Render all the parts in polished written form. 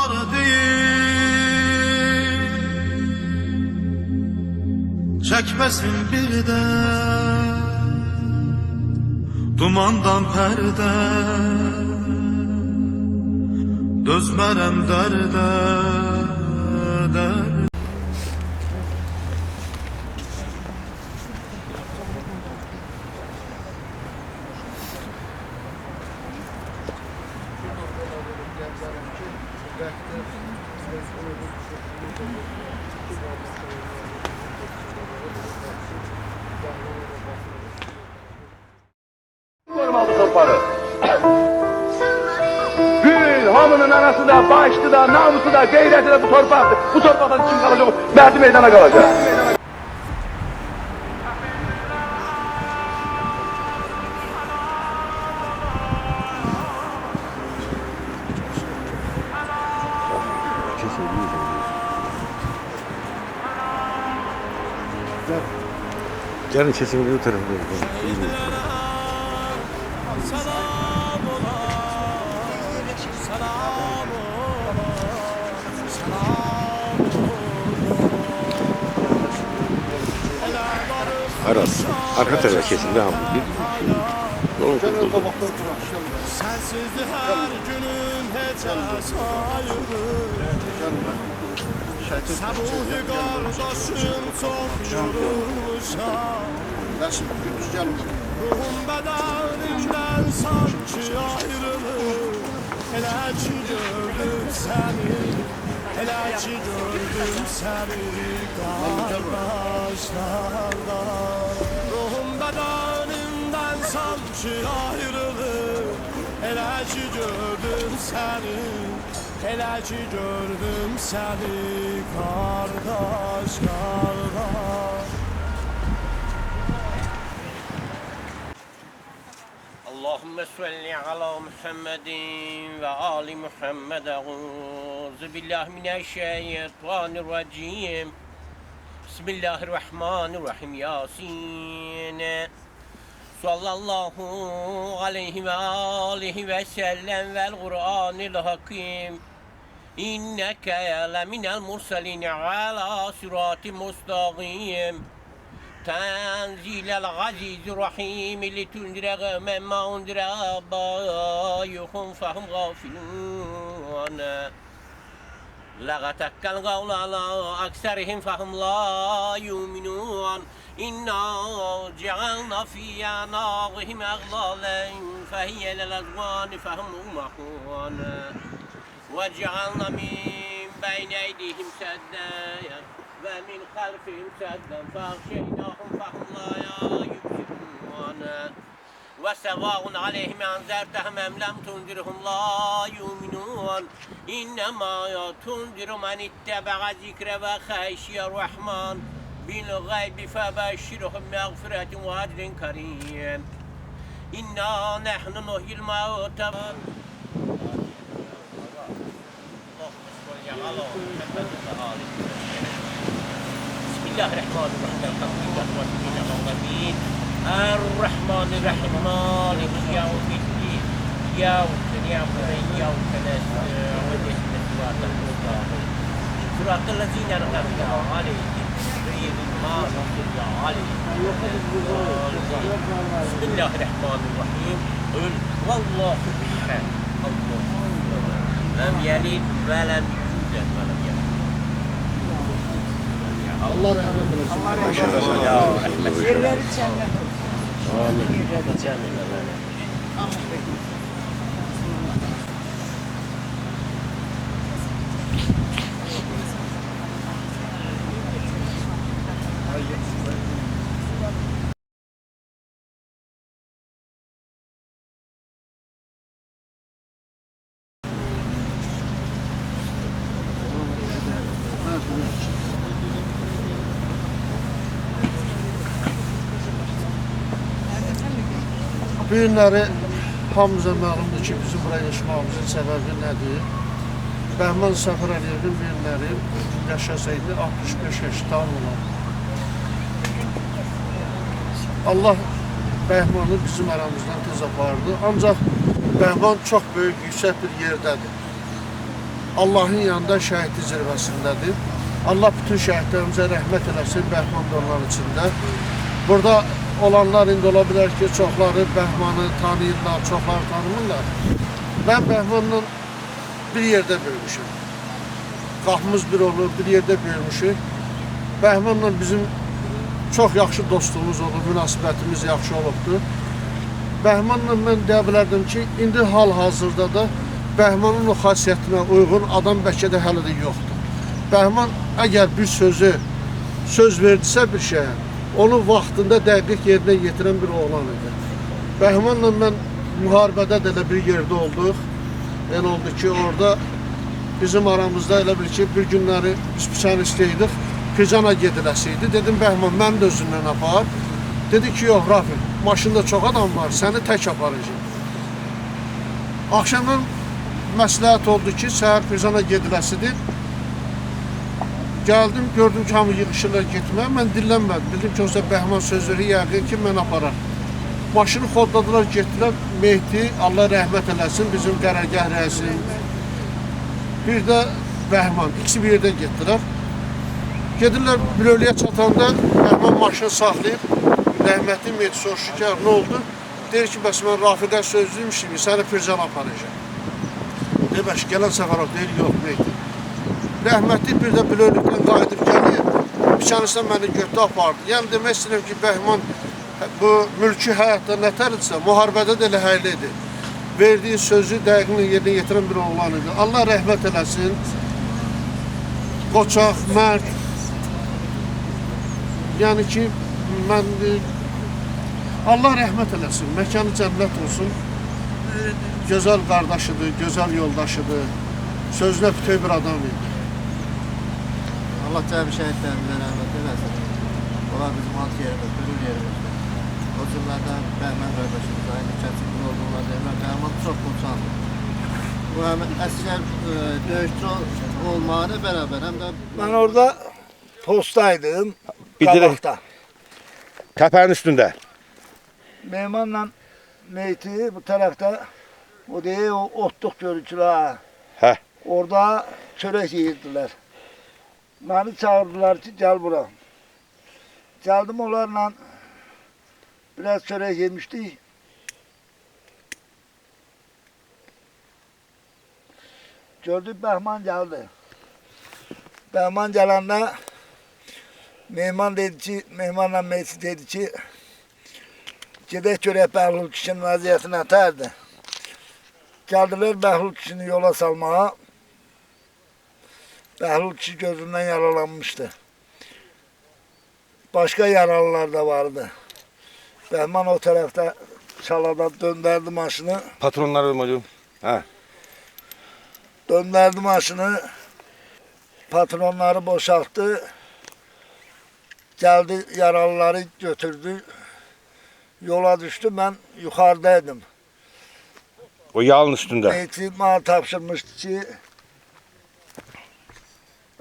dağlar değil, çekmesin bir de dumandan perde. Dözmərəm dərdə, dərdə. Aldı torpağı. Hamının anası da, başlı da, namusu da, gayreti de bu torpaktır. Bu torpaktan kim kalacak? Merdi meydana kalacak. Gelin kesin bu tarafa. Arası. Arka tarafa kesin daha mı? Sensizdi her günün hecesi ayrı. Sabuhi kardeşim çok yorulmuşam. Ruhum bedenimden sanki ayrılır. Hele ki gördüm seni, hele ki gördüm seni kardeşlerden. Ruhum bedenimden sanki ayrılır. Hele ki gördüm seni, hele ki gördüm seni kardeş, kardeş. Allahümme salli ala Muhammedin ve ali Muhammed. Euzu billahi mineşşeytanirracim. Bismillahirrahmanirrahim. Yasin. Sallallahu aleyhi ve alihi ve sellem vel Kur'anil hakim. İnneke leminel murselin ala sıratim mustaqim. تنزيل العزيز الرحيم لتنذر قوما ما أنذر آباؤهم فهم غافلون لغتك القول على أكثرهم فهم لا يؤمنون إنا جعلنا في أعناقهم أغلالا فهي للأذقان فهم مغمحون وجعلنا من بين أيديهم سدا ومن خلفهم سدا فأغشيناهم فهم لا يبصرون وسواء عليهم أنذرتهم أم لم تنذرهم لا يؤمنون إنما تنذر من اتبع الذكر وخشي الرحمن بالغيب فبشرهم بمغفرة وأجر كريم إنا نحن نحيي الموتى Bismillahirrahmanirrahim. Errahmanirrahim. Malik yevmiddin. İyyâke na'budu ve iyyâke nestaîn. Ihdinas sıratal lezîne en'amte aleyhim ghayril mağdûbi aleyhim. Bismillahirrahmanirrahim. Kul vallahu ehad. Allahu lem yelid ve lem yulad ve lem yekun. Allah rahmet eylesin. Allah rahmet eylesin. Yerleri cennet olsun. Amin. Yerleri cennet olsun. Bu günləri hamımıza məlumdur ki, bizim buraya yaşamağımızın səbəbi nədir? Bəhman Səfər Əliyevin bu günləri yaşasaydı 65 yaşında olan. Allah Bəhmanı bizim aramızdan tez apardı. Ancaq Bəhman çox böyük, yüksək bir yerdədir. Allahın yanında şəhidlik zirvəsindədir. Allah bütün şəhidlərimizə rəhmət eləsin, Bəhman da onların içində. Burada olanlar indi ola bilər ki, çoxları Bəhmanı tanıyırlar, çoxları tanımırlar. Mən Bəhmanla bir yerdə böyümüşüm. Qapımız bir olur, bir yerdə böyümüşük. Bəhmanla bizim çox yaxşı dostluğumuz olub, münasibətimiz yaxşı olubdur. Bəhmanla mən deyə bilərdim ki, indi hal-hazırda da Bəhmanın o xasiyyətinə uyğun adam bəlkə də hələ də yoxdur. Bəhman əgər bir sözü, söz verdisə bir şeyə, onu vaxtında dəqiq yerinə yetirən bir oğlan idi. Bəhmanla mən müharibədə də elə bir yerdə olduq. Elə oldu ki, orada bizim aramızda elə bir ki, bir günləri biz istəydik, Pircana gediləsi idi. Dedim, Bəhman, mən də özündən apar. Dedi ki, yox, Rafi, maşında çox adam var, səni tək aparacaq. Axşamdan məsləhət oldu ki, səhər Pircana gediləsidir. Gəldim, gördüm ki, hamı yığışırlar getməyə. Mən dillənmədim. Bildim ki, olsa Bəhman sözləri yəqin ki, mən aparar. Maşını xodladılar, getdilər. Mehdi, Allah rəhmət eləsin, bizim qərargah rəisi. Bir də Bəhman, ikisi bir yerdə getdilər. Gedirlər, Bilöliyə çatanda Bəhman maşını saxlayıb, rəhmətli Mehdi soruşur ki, nə oldu? Deyir ki, bəs mən Rafiqə sözlüymüşüm, səni Pircana aparacaq. Demək, gələn səfər o, deyir, yox, Mehdi. Rəhmətli bir də Bilölikdən qayıdıb gəlir, biçənisindən məni götü apardı. Yəni, demək istəyirəm ki, Bəhman bu mülki həyatda nətərdirsə, müharibədə də elə həyli idi. Verdiyi sözü dəqiqini yerinə yetirən bir oğlan idi. Allah rəhmət eləsin, qoçaq, mərd. Yəni ki, mən Allah rəhmət eləsin, məkanı cənnət olsun. Gözəl qardaşıdır, gözəl yoldaşıdır, sözünə bütöv bir adam idi. Allah cəmi şəhidlərimizə rəhmət eləsin. Onlar bizim alt yerimiz, bürül yerimizdir. O cümlədən Bəhmən qardaşımız, aynı kəsimli olduğunlar deyirlər, Bəhmən çox qoçandır. Bu həm əskər döyüşçü olmağına bərabər, həm də... Ben orada postaydım, Bildirim. qabaqda. Təpənin üstündə. Meymanla Meyti bu tərəfdə, o deyir, o otluq görüntülər. Hə. Orada çörək yeyirdilər. Məni çağırdılar ki, gəl bura. Gəldim onlarla, biraz çörək yemişdik. Gördük, Bəhman gəldi. Bəhman gələndə, Mehmanla Meyti dedi ki, gedək görək Bəhlul kişinin vəziyyəti nətərdir. Gəldilər Bəhlul kişini yola salmağa. Bəhlul kişi gözündən yaralanmışdı. Başqa yaralılar da vardı. Bəhman o tərəfdə çalada döndərdi maşını. Patronları mı? Hə. Döndərdi maşını. Patronları boşaltdı. Gəldi yaralıları götürdü. Yola düşdü, mən yuxarıdaydım. O yalın üstündə. Meyti bana tapşırmışdı ki,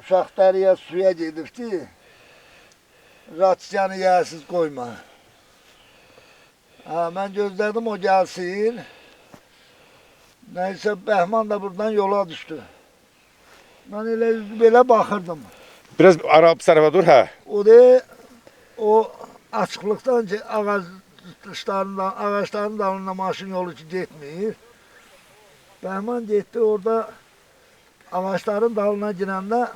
uşaq dəriyə suya gedibdi, ratsiyanı yersiz qoyma. Mən gözlədim o gəlsin. Nəysə Bəhman da buradan yola düşdü. Mən elə üzü belə baxırdım. Biraz arab tərəfə dur, hə. O da o açıqlıqdan ki, ağaçların dalında maşın yolu ki getmir. Bəhman getdi orada ağaçların dalına girəndə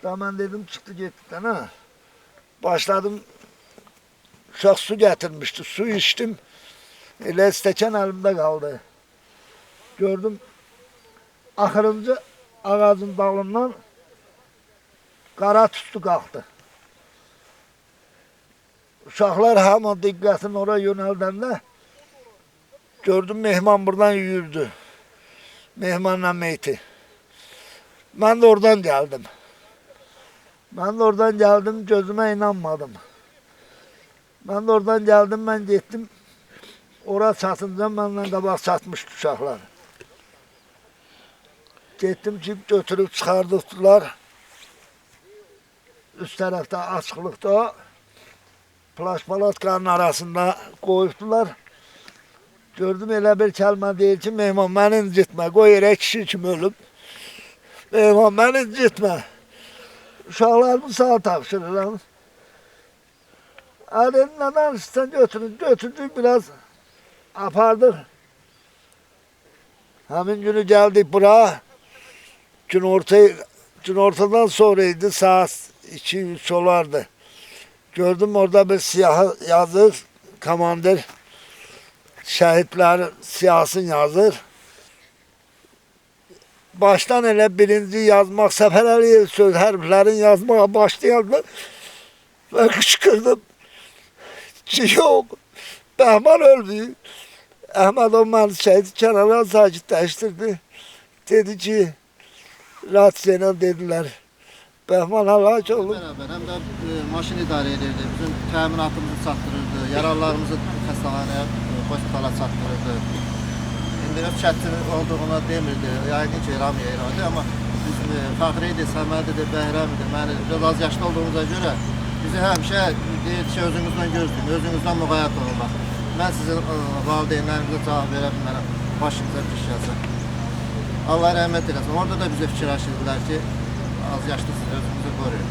da mən dedim çıxdı getdikdən ha. Başladım, uşaq su gətirmişdi, su içdim. Elə stəkan əlimdə qaldı. Gördüm, axırıncı ağacın dalından qara tüstü qalxdı. Uşaqlar hamı diqqətini oraya yönəldəndə gördüm Mehman buradan yürüdü. Mehmanla Meyti. Mən də oradan gəldim. Gözümə inanmadım. Mən də oradan gəldim, mən getdim. Ora çatınca mənlə qabaq çatmışdı uşaqlar. Getdim ki, götürüb çıxardıqdılar. Üst tərəfdə açıqlıqda plaş-palatkanın arasında qoyubdular. Gördüm elə bir kəlmə deyir ki, Mehman, məni incitmə, qoy yerə kişi kimi ölüb. Eyvah beni gitme. Uşaqlarımı sana tapşırıram. Dedim neden istersen götürün. Götürdük biraz apardık. Hemin günü geldik buraya. Gün ortadan sonraydı, saat 2-3 olardı. Gördüm orada bir siyah yazır, komandır. Şehitler siyasın yazır. Baştan elə birinci yazmaq, Səfər söz hərflərin yazmağa başlayandı. Ve kışkırdım ki yok, Bəhman öldü. Əhməd o məni şəhid kənara sakitləşdirdi. Dedi ki, rahatsıyla dediler. Bəhman həlak oldu. Beraber hem de maşın idare edirdi. Bizim təminatımızı çatdırırdı. Yaralılarımızı xəstəxanaya, hospitala çatdırırdı. İndi öz çətin olduğuna demirdi. Yəqin ki, İram yayırdı. Ama biz Fəxri idi, Səməd idi, Bəhrəm idi. Mən biraz az yaşlı olduğumuza görə bizi həmişə deyirdi ki, özünüzdən gözləyin, özünüzdən müğayət olun. Bax, mən sizin valideynlərinizə cavab verə bilmərəm. Başınıza bir şey yazın. Allah rəhmət eləsin. Orada da bize fikirləşirdilər ki, az yaşlısınız, özünüzü koruyun.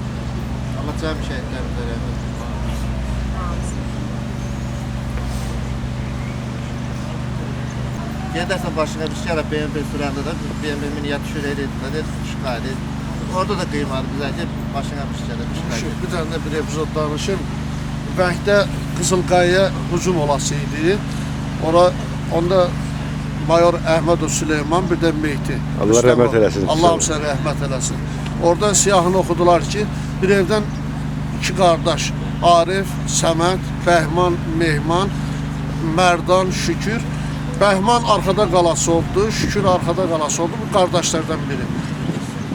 Allah cəmi şəhidlərimizə rəhmət eləsin. Gedərsən başına bir şey ala BMW sürəndə də BMW miniyə düşür edirdi də şikayət edir. Orada da qıymadı bizə ki, başına bir şey ala şikayət edir. Bir tane de bir epizod danışım. Vəngdə Qızılqayaya hücum olası idi. Onda Mayor Əhmədov Süleyman, bir de Mehdi. Allah rəhmət eləsin. Allah'ım sen rəhmət eləsin. Orada siyahını oxudular ki, bir evdən iki qardaş, Arif, Səməd, Bəhman, Mehman, Mərdan, Şükür. Bəhman arkada qalası oldu, Şükür arkada qalası oldu. Bu qardaşlardan biri.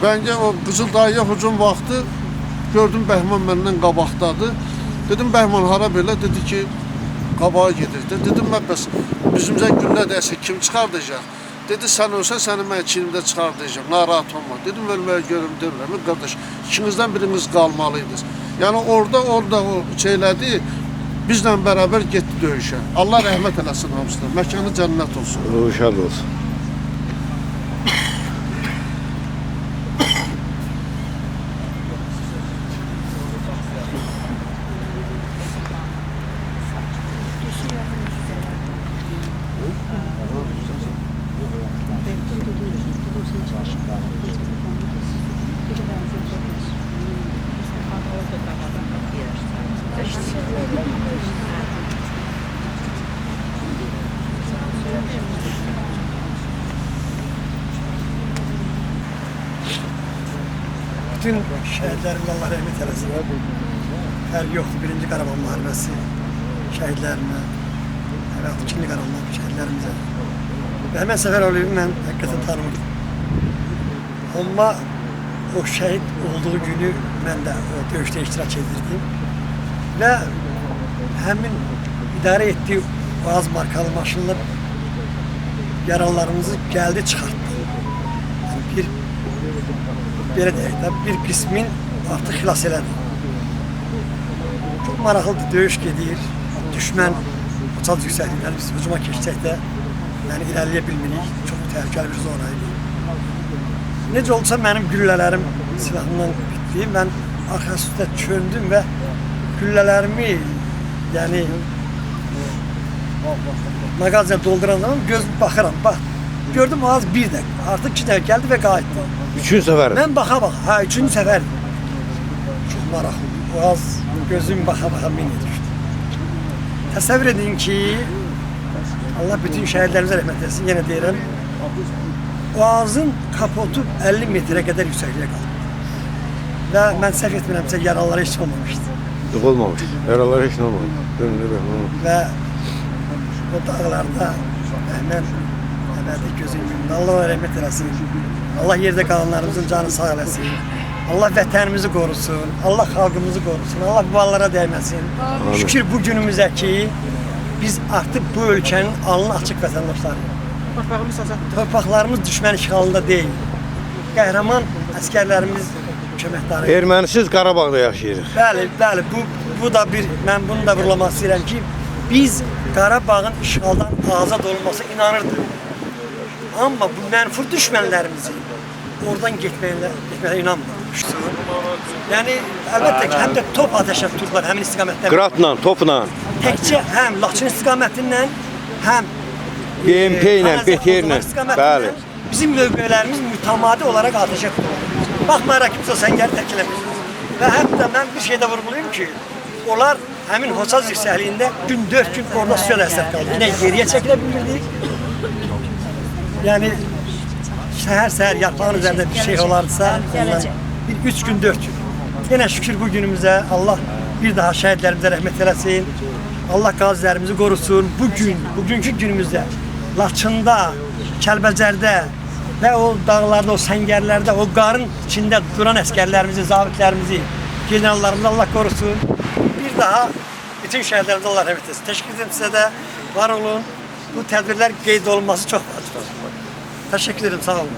Bence o Qızıldayıya hücum vaxtı gördüm Bəhman məndən qabaqdadır. Dedim Bəhman hara belə? Dedi ki, qabağa gedir. Dedim mən bəs bizimizə güllə dəysə kim çıxardacaq? Dedi sən ölsən səni mən 2 ildə çıxardacağım. Narahat olma. Dedim ölməyə görüm demirəm. Qardaş, ikinizdən biriniz qalmalıydınız. Yəni orada o şeylədi. Bizlə bərabər getdi döyüşə. Allah rəhmət eləsin hamısına. Məkanı cənnət olsun. Ruhu şad olsun. Bütün şehitlerimize Allah rahmet eylesin. Her yoktu. 1. Karabağ Muharebesi şehitlerine, evet 2. Karabağ şehitlerimize. Ve hemen sefer olayım ben hakikaten tanımadım. Ama o şehit olduğu günü ben de o dövüşte iştirak edildim. Ve hemen idare ettiği Boğaz markalı maşınla yaralılarımızı geldi çıkarttı. Yani belə deyək də, bir qismin artıq xilas elədi. Çox maraqlıdır, döyüş gedir. Düşmən uçaq yüksəklikləri biz hücuma keçsək də, yəni irəliyə bilmirik. Çox təhlükəli bir zona idi. Necə olsa mənim güllələrim silahımdan bitdi. Mən arxa üstə çöndüm və güllələrimi, yəni mağazaya dolduran zaman göz baxıram, bax. Gördüm az bir dəqiqə, artıq 2 dəqiqə gəldi və qayıtdı. 3. səfər. Mən baxa-baxa, hə 3-cü səfər. Çox maraqlı. O az gözüm baxa-baxa minə düşdü. Təsəvvür edin ki, Allah bütün şəhidlərimizə rəhmət etsin, yenə deyirəm. Boğazın kapotu 50 metrə qədər yüksəkliyə qaldı. Və mən səhv etmirəmsə yaralılara heç olmamışdı. Olmamış. Yaralar heç nə olmadı. Və o dağlarda mən gözüm yumdu. Allah rəhmət eləsin. Allah yerde kalanlarımızın canı sağ eləsin. Allah vətənimizi qorusun. Allah xalqımızı qorusun. Allah babalara dəyməsin. Amin. Şükür bu günümüzə ki biz artıq bu ölkənin alnı açıq vətəndaşlarıyıq. Torpaqlarımız düşmən işğalında deyil. Qəhrəman əsgərlərimiz köməkdarı. Ermənisiz Qarabağda yaşayırıq. Bəli, bu da bir, mən bunu da vurulamaq istəyirəm ki, biz Qarabağın işğaldan azad olması inanırdıq. Amma bu mənfur düşmənlərimizi oradan getməyə inanmıram. Yəni əlbəttə ki, həm də top atəşə tutdular həmin istiqamətdən. Qıratla, topla, Təkcə həm Laçın istiqamətindən, həm BMP ilə, BTR ilə. Bəli. Bizim mövqelərimiz mütəmadi olaraq atəşə tutulur. Baxmayaraq kimsə səngəri təkləmir. Və hətta mən bir şeydə vurğulayım ki, onlar həmin Hoçaz yüksəkliyində gün 4 gün orada suyla əsər qaldı. Nə geriyə çəkilə bilmirdik. Yəni səhər yarpağın üzərində bir şey olardısa, bir 3 gün 4 gün. Yenə şükür bu günümüzə Allah bir daha şəhidlərimizə rəhmət eləsin. Allah qazilərimizi qorusun. Bugünkü günümüzdə Laçında, Kəlbəcərdə və o dağlarda, o səngərlərdə, o qarın içində duran əskərlərimizi, zabitlərimizi, generallarımızı Allah qorusun. Bir daha bütün şəhidlərimizə Allah rəhmət etsin. Təşəkkür edirəm sizə də. Var olun. Bu tədbirlər qeyd olunması çox vacibdir. Təşəkkür ederim, sağ olun.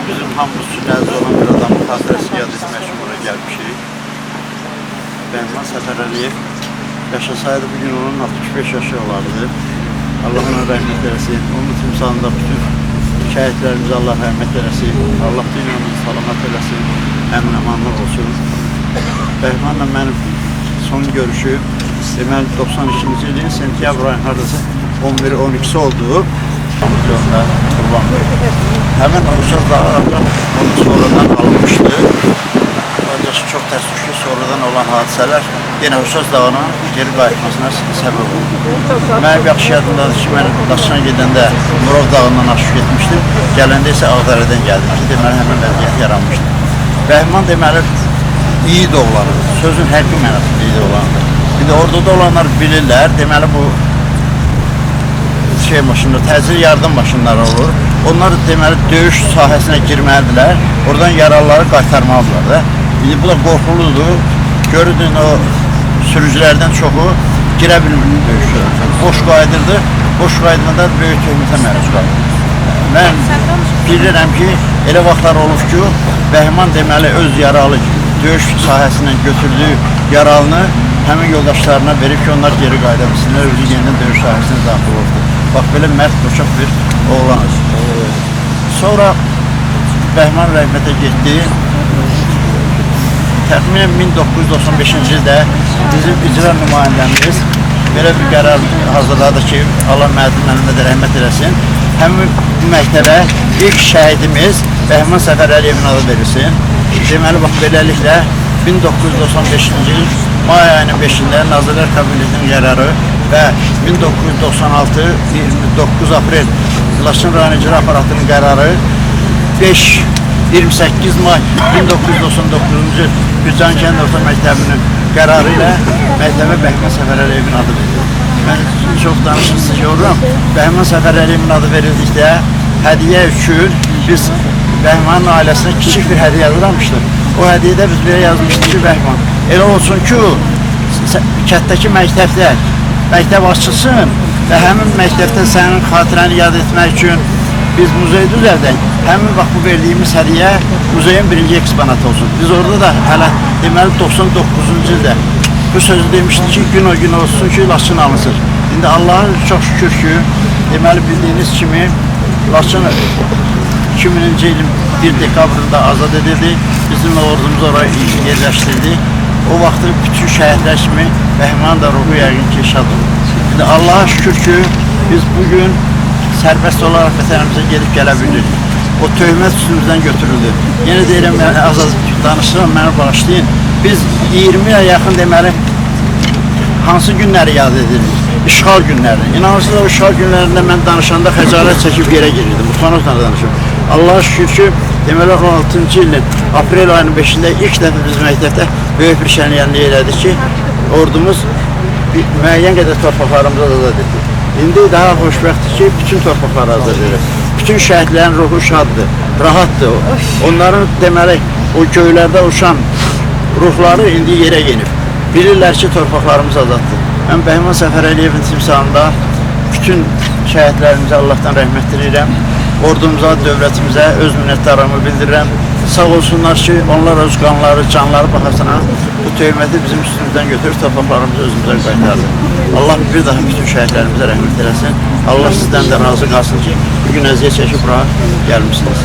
Bizim hamımız üçün əziz olan bir adamın xatirəsi yad etmək üçün bura gəlmişik. Bəhman Səfər Əliyev yaşasaydı bugün onun 65 yaşı olardı. Allah ona rəhmət eləsin. Onun timsalında bütün şəhidlərimize Allah rəhmət eləsin. Allah dünyamızı salamat eləsin. Əmin amanlıq olsun. Bəhmanla mənim son görüşü deməli 92-ci ilin sentyabr ayının hardasa 11-12'si oldu. Hemen Hoçaz Dağı'ndan onu sonradan alınmıştı. Ancak çok təəssüf ki sonradan olan hadiseler yine Hoçaz Dağı'nın geri qayıtmasına səbəb oldu. Mənim yaxşı yadımdadır ki, mən Laçına gedəndə Murov Dağı'ndan aşıq etmişdim. Gələndə isə Ağdərədən gəldim ki, deməli həmin vəziyyət yaranmışdı. Bəhman deməli iyi doğulanır. Sözün həqiqi mənasında iyi doğulanır. Bir de orada da olanlar bilirlər. Deməli bu maşınları, təcil yardım maşınları olur. Onlar deməli döyüş sahəsinə girməlidirlər. Oradan yaralıları qaytarmalıdırlar da. İndi bu da qorxuludur. Görürdün o sürücülərdən çoxu girə bilmir döyüşə. Boş qayıdırdı. Boş qaydında böyük töhmətə məruz qaldı. Mən bilirəm ki, elə vaxtlar olub ki, Bəhman deməli öz yaralı döyüş sahəsindən götürdüyü yaralını həmin yoldaşlarına verib ki, onlar geri qayıda bilsinlər, özü yenidən döyüş sahəsinə daxil oldu. Bak böyle mert koçak bir oğlan. Sonra Bəhman rəhmətə getdi. Təxminən 1995-ci ildə bizim icra nümayəndəmiz belə bir qərar hazırladı ki, Allah müəllimə də rəhmət eləsin. Həmin bu məktəbə ilk şəhidimiz Bəhman Səfər Əliyevin adı verilsin. Deməli, bax, beləliklə 1995-ci il may ayının 5-də Nazirlər Kabinetinin qərarı və 1996-29 aprel Laçın rayon icra aparatının qərarı 28 may 1999-cu Gürcan kənd orta məktəbinin qərarı ilə məktəbə Bəhman Səfər Əliyevin adı verildi. Mən çox danışıqsız yoruram. Bəhman Səfər Əliyevin adı verildikdə hədiyyə üçün biz Bəhmanın ailəsinə kiçik bir hədiyyə yazılmışdır. O hədiyyədə biz belə yazmışdık ki, Bəhman, elə olsun ki, kətdəki məktəbdə məktəb açılsın və həmin məktəbdə sənin xatirəni yad etmək üçün biz muzeyi düzəldək. Həmin vaxt bu verdiyimiz hədiyyə muzeyin birinci eksponatı olsun. Biz orada da hələ deməli 99-cu ildə bu sözü demişdik ki, gün o gün olsun ki, Laçın alınsın. İndi Allah'a çox şükür ki, deməli bildiyiniz kimi Laçın 2000-ci ilin 1 dekabrında azad edildi. Bizim ordumuz oraya yerləşdirdi. O vaxtı bütün şəhidlər kimi Bəhman da ruhu yəqin ki şad olur. Şimdi Allah'a şükür ki biz bugün sərbəst olaraq vətənimizə gedib gələ bilirik. O töhmət üstümüzdən götürüldü. Yine deyirəm, az danışıram, məni bağışlayın. Biz 20'ye yaxın deməli hansı günləri yad edirik? İşğal günləri. İnanırsınız o işğal günlərində mən danışanda xəcalət çəkib yerə girirdim. Utanıqla danışıyorum. Allah'a şükür ki deməli 16-cı ilin aprel ayının 5'ində ilk dəfə biz məktəbdə böyük bir şənlilik elədik ki, ordumuz müəyyən qədər torpaqlarımızı azad etdi. İndi daha xoşbəxtdir ki, bütün torpaqları azad edir. Bütün şəhidlərin ruhu şaddır, rahatdır. Onların deməli o göylərdə uçan ruhları indi yerə yenib. Bilirlər ki, torpaqlarımız azaddır. Mən Bəhman Səfər Əliyevin timsalında bütün şəhidlərimizə Allah'tan rəhmət diləyirəm. Ordumuza, dövlətimizə öz minnətdarlığımı bildirirəm. Sağ olsunlar ki onlar öz qanları, canları bahasına bu töhməti bizim üstümüzdən götürüb torpaqlarımızı özümüzə qaytardı. Allah bir daha bütün şəhidlərimizə rəhmət eləsin. Allah sizdən də razı qalsın ki, bugün əziyyət çəkib bura gəlmişsiniz.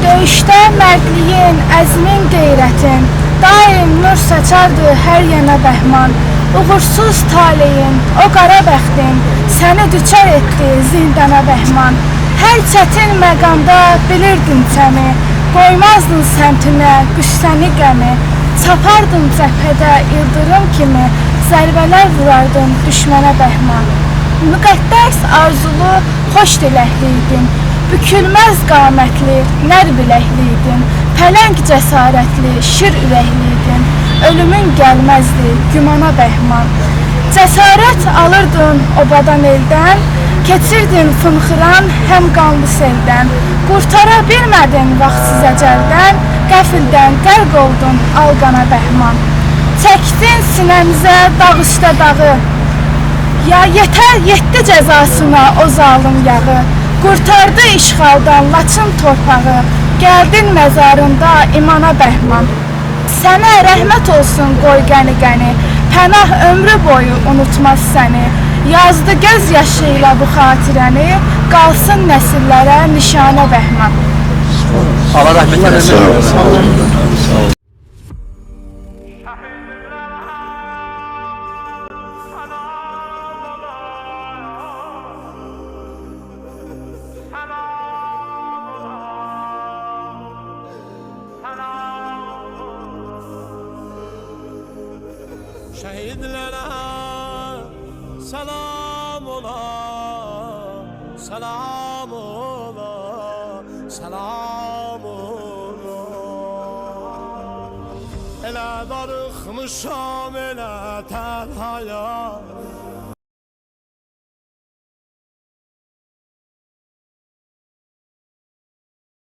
Döyüşdə mərdliyin, əzmin, qeyrətin, daim nur saçardı hər yana bəhman. Uğursuz taleyin, o qara bəxtin, səni düçar etdi zindana bəhman. Hər çətin məqamda bilirdin səmi, qoymazdın səmtinə qüssəni qəmi. Çapardın cəbhədə ildırım kimi, zərbələr vurardın düşmənə bəhman. Müqəddəs arzulu, xoş diləkliydin, bükülməz qamətli, nər biləkliydin, pələng cəsarətli, şir ürəkliydin, ölümün gəlməzdi, gümana bəhman. Cəsarət alırdın obadan eldən, keçirdin fınxıran həm qanlı seldən, qurtara bilmədin vaxtsız əcəldən, qəfildən qərq oldun alqana bəhman. Çəkdin sinəmizə dağ üstə dağı, ya yetər yetdi cəzasına o zalım yağı, qurtardı işğaldan Laçın torpağı, gəldin məzarında imana bəhman. Sənə rəhmət olsun qoy qəni-qəni, pənah ömrü boyu unutmaz səni. Yazdı göz yaşı ilə bu xatirəni, qalsın nəsillərə nişanə bəhman. Allah rəhmət eləsin. Şehidlere selam ola, selam ola, selam ola. Elə darıxmışam elə tənhaya,